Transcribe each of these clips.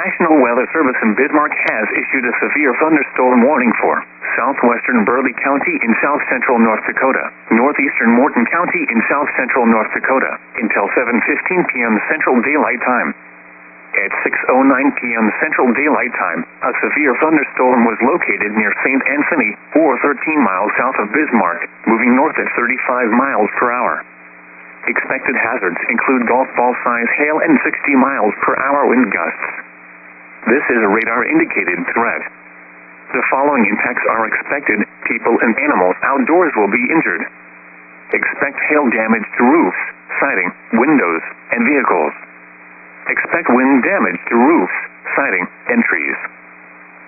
National Weather Service in Bismarck has issued a severe thunderstorm warning for southwestern Burleigh County in south-central North Dakota, northeastern Morton County in south-central North Dakota, until 7:15 p.m. Central Daylight Time. At 6:09 p.m. Central Daylight Time, a severe thunderstorm was located near St. Anthony, or 13 miles south of Bismarck, moving north at 35 miles per hour. Expected hazards include golf ball-size hail and 60 miles per hour wind gusts. This is a radar-indicated threat. The following impacts are expected. People and animals outdoors will be injured. Expect hail damage to roofs, siding, windows, and vehicles. Expect wind damage to roofs, siding, and trees.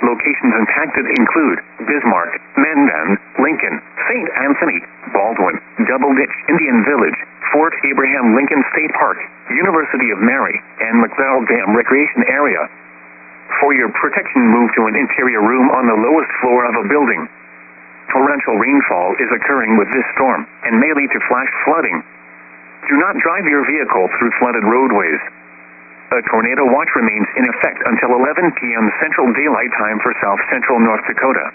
Locations impacted include Bismarck, Mandan, Lincoln, St. Anthony, Baldwin, Double Ditch Indian Village, Fort Abraham Lincoln State Park, University of Mary, and McDowell Dam Recreation Area. For your protection, move to an interior room on the lowest floor of a building. Torrential rainfall is occurring with this storm and may lead to flash flooding. Do not drive your vehicle through flooded roadways. A tornado watch remains in effect until 11 p.m. Central Daylight Time for south-central North Dakota.